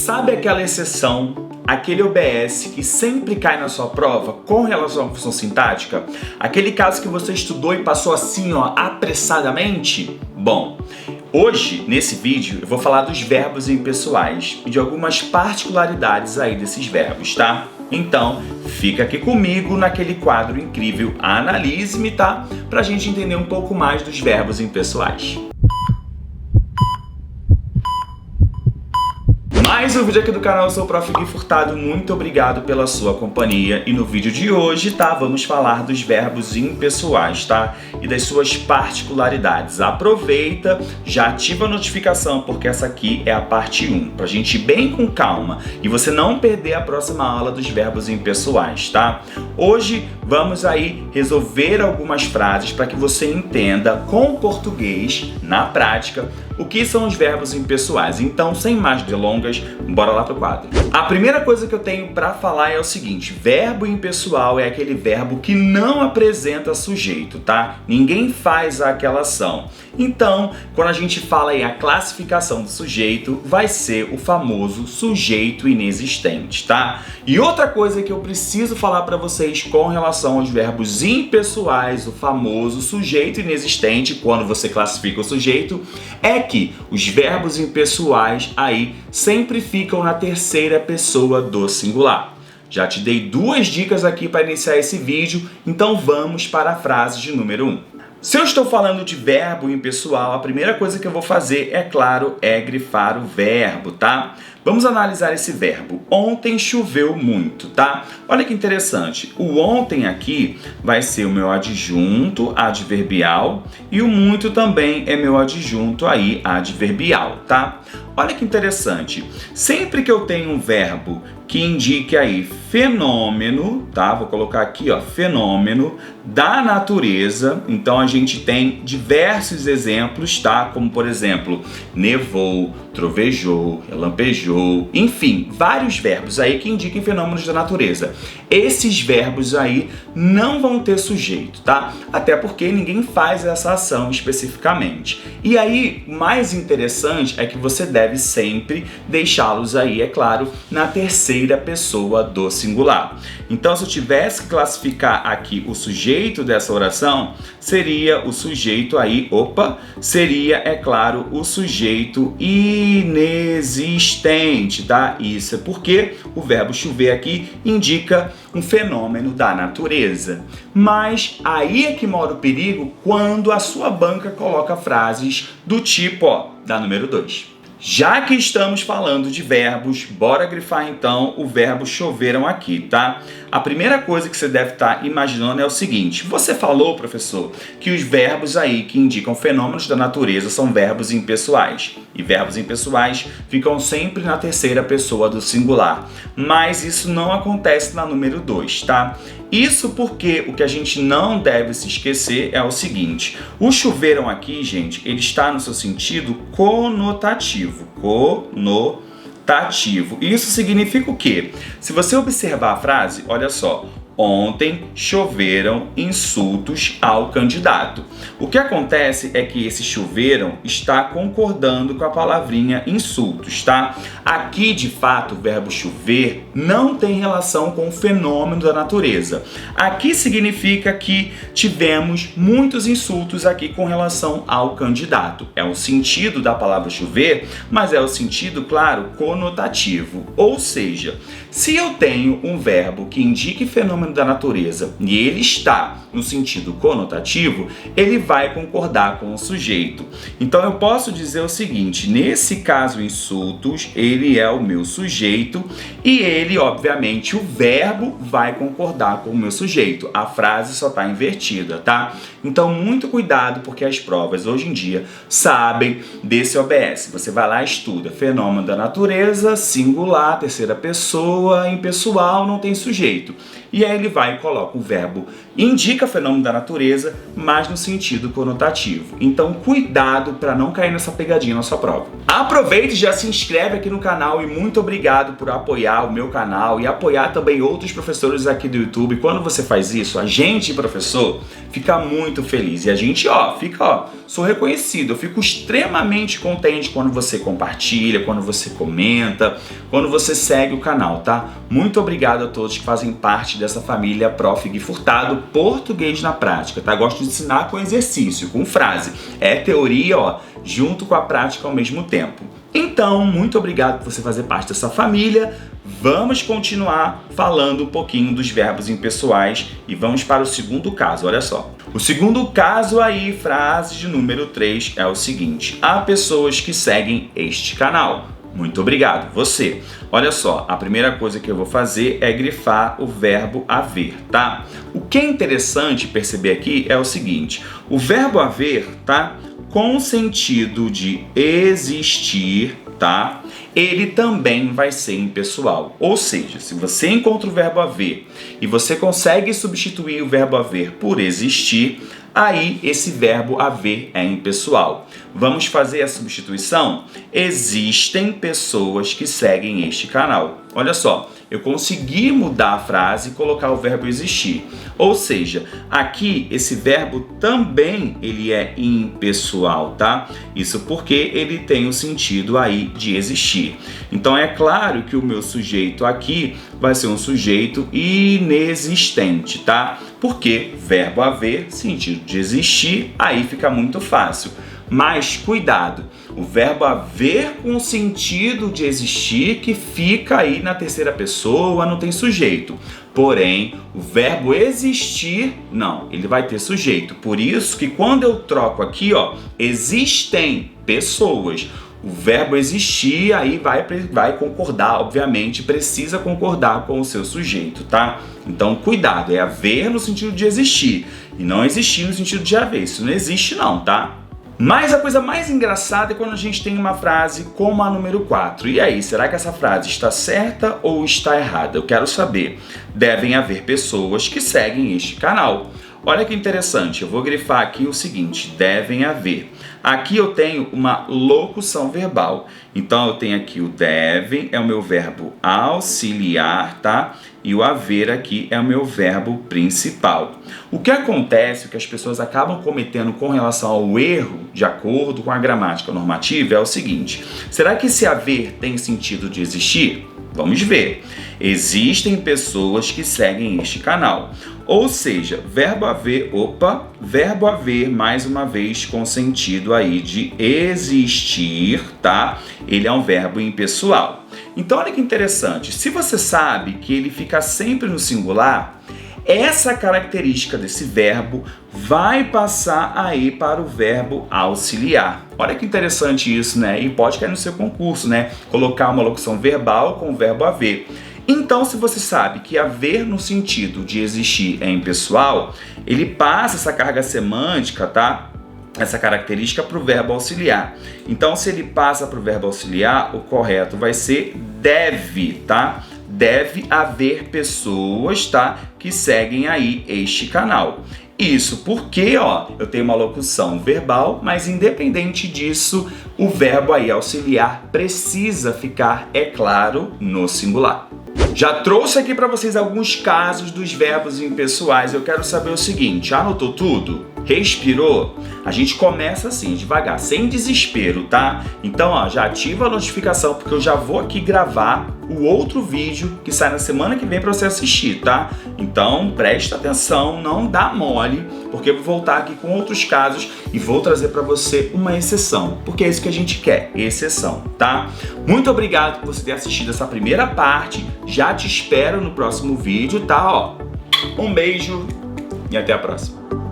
Sabe aquela exceção, aquele OBS que sempre cai na sua prova com relação à função sintática? Aquele caso que você estudou e passou assim, apressadamente? Bom, hoje, nesse vídeo, eu vou falar dos verbos impessoais e de algumas particularidades aí desses verbos, tá? Então, fica aqui comigo naquele quadro incrível Analise-me, tá? Pra gente entender um pouco mais dos verbos impessoais. Mais um vídeo aqui do canal, eu sou o Prof. Gui Furtado, muito obrigado pela sua companhia. E no vídeo de hoje, tá, vamos falar dos verbos impessoais, tá? E das suas particularidades. Aproveita, já ativa a notificação, porque essa aqui é a parte 1, pra gente ir bem com calma e você não perder a próxima aula dos verbos impessoais, tá? Hoje vamos aí resolver algumas frases para que você entenda com português, na prática, o que são os verbos impessoais. Então, sem mais delongas, bora lá pro quadro. A primeira coisa que eu tenho para falar é o seguinte: verbo impessoal é aquele verbo que não apresenta sujeito, tá? Ninguém faz aquela ação. Então, quando a gente fala aí a classificação do sujeito, vai ser o famoso sujeito inexistente, tá? E outra coisa que eu preciso falar para vocês com relação aos verbos impessoais, o famoso sujeito inexistente, quando você classifica o sujeito, é que os verbos impessoais aí sempre ficam na terceira pessoa do singular. Já te dei duas dicas aqui para iniciar esse vídeo, então vamos para a frase de número 1. Se eu estou falando de verbo impessoal, a primeira coisa que eu vou fazer, é claro, é grifar o verbo, tá? Vamos analisar esse verbo. Ontem choveu muito, tá? Olha que interessante. O ontem aqui vai ser o meu adjunto adverbial e o muito também é meu adjunto aí adverbial, tá? Olha que interessante. Sempre que eu tenho um verbo que indique aí fenômeno, tá? Vou colocar aqui, fenômeno da natureza. Então a gente tem diversos exemplos, tá? Como por exemplo, nevou, trovejou, relampejou, enfim, vários verbos aí que indiquem fenômenos da natureza. Esses verbos aí não vão ter sujeito, tá? Até porque ninguém faz essa ação especificamente. E aí, mais interessante é que você deve sempre deixá-los aí, é claro, na terceira pessoa do singular. Então, se eu tivesse que classificar aqui o sujeito dessa oração, seria o sujeito aí, seria, é claro, o sujeito inexistente, tá? Isso é porque o verbo chover aqui indica um fenômeno da natureza. Mas aí é que mora o perigo quando a sua banca coloca frases do tipo, da número 2. Já que estamos falando de verbos, bora grifar então o verbo choveram aqui, tá? A primeira coisa que você deve estar imaginando é o seguinte: você falou, professor, que os verbos aí que indicam fenômenos da natureza são verbos impessoais. E verbos impessoais ficam sempre na terceira pessoa do singular. Mas isso não acontece na número 2, tá? Isso porque o que a gente não deve se esquecer é o seguinte: o choveram aqui, gente, ele está no seu sentido conotativo. Conotativo. Isso significa o quê? Se você observar a frase, olha só. Ontem choveram insultos ao candidato. O que acontece é que esse choveram está concordando com a palavrinha insultos, tá? Aqui, de fato, o verbo chover não tem relação com o fenômeno da natureza. Aqui significa que tivemos muitos insultos aqui com relação ao candidato. É o sentido da palavra chover, mas é o sentido, claro, conotativo. Ou seja, se eu tenho um verbo que indique fenômeno da natureza e ele está no sentido conotativo, ele vai concordar com o sujeito. Então eu posso dizer o seguinte: nesse caso, insultos, ele é o meu sujeito e ele, obviamente, o verbo vai concordar com o meu sujeito. A frase só está invertida, tá? Então muito cuidado, porque as provas hoje em dia sabem desse OBS. Você vai lá e estuda fenômeno da natureza, singular, terceira pessoa, impessoal, não tem sujeito. E aí ele vai e coloca o verbo indica fenômeno da natureza, mas no sentido conotativo. Então, cuidado para não cair nessa pegadinha na sua prova. Aproveite e já se inscreve aqui no canal e muito obrigado por apoiar o meu canal e apoiar também outros professores aqui do YouTube. Quando você faz isso, a gente, professor, fica muito feliz. E a gente, sou reconhecido. Eu fico extremamente contente quando você compartilha, quando você comenta, quando você segue o canal, tá? Muito obrigado a todos que fazem parte dessa família Prof. Gui Furtado, português na prática, tá? Gosto de ensinar com exercício, com frase. É teoria, junto com a prática ao mesmo tempo. Então, muito obrigado por você fazer parte dessa família. Vamos continuar falando um pouquinho dos verbos impessoais e vamos para o segundo caso, olha só. O segundo caso aí, frase de número 3, é o seguinte: há pessoas que seguem este canal. Muito obrigado, você. Olha só, a primeira coisa que eu vou fazer é grifar o verbo haver, tá? O que é interessante perceber aqui é o seguinte: o verbo haver, tá? Com sentido de existir, tá? Ele também vai ser impessoal. Ou seja, se você encontra o verbo haver e você consegue substituir o verbo haver por existir, aí esse verbo haver é impessoal. Vamos fazer a substituição? Existem pessoas que seguem este canal. Olha só, eu consegui mudar a frase e colocar o verbo existir. Ou seja, aqui esse verbo também ele é impessoal, tá? Isso porque ele tem o sentido aí de existir. Então é claro que o meu sujeito aqui vai ser um sujeito inexistente, tá? Porque verbo haver, sentido de existir, aí fica muito fácil. Mas cuidado, o verbo haver com sentido de existir que fica aí na terceira pessoa, não tem sujeito. Porém, o verbo existir, não, ele vai ter sujeito. Por isso que quando eu troco aqui, existem pessoas, o verbo existir aí vai concordar, obviamente, precisa concordar com o seu sujeito, tá? Então, cuidado, é haver no sentido de existir e não existir no sentido de haver. Isso não existe não, tá? Mas a coisa mais engraçada é quando a gente tem uma frase como a número 4. E aí, será que essa frase está certa ou está errada? Eu quero saber. Devem haver pessoas que seguem este canal. Olha que interessante, eu vou grifar aqui o seguinte: devem haver. Aqui eu tenho uma locução verbal. Então eu tenho aqui o devem, é o meu verbo auxiliar, tá? E o haver aqui é o meu verbo principal. O que acontece, o que as pessoas acabam cometendo com relação ao erro, de acordo com a gramática normativa, é o seguinte: será que esse haver tem sentido de existir? Vamos ver. Existem pessoas que seguem este canal. Ou seja, verbo haver mais uma vez com sentido aí de existir, tá? Ele é um verbo impessoal. Então olha que interessante, se você sabe que ele fica sempre no singular, essa característica desse verbo vai passar aí para o verbo auxiliar. Olha que interessante isso, né? E pode cair no seu concurso, né? Colocar uma locução verbal com o verbo haver. Então, se você sabe que haver no sentido de existir é impessoal, ele passa essa carga semântica, tá? Essa característica para o verbo auxiliar. Então, se ele passa para o verbo auxiliar, o correto vai ser deve, tá? Deve haver pessoas, tá? Que seguem aí este canal. Isso porque, eu tenho uma locução verbal, mas independente disso, o verbo aí auxiliar precisa ficar, é claro, no singular. Já trouxe aqui para vocês alguns casos dos verbos impessoais. Eu quero saber o seguinte: anotou tudo? Respirou? A gente começa assim, devagar, sem desespero, tá? Então, já ativa a notificação, porque eu já vou aqui gravar o outro vídeo que sai na semana que vem para você assistir, tá? Então, presta atenção, não dá mole, porque eu vou voltar aqui com outros casos e vou trazer para você uma exceção, porque é isso que a gente quer, exceção, tá? Muito obrigado por você ter assistido essa primeira parte, já te espero no próximo vídeo, tá? Um beijo e até a próxima.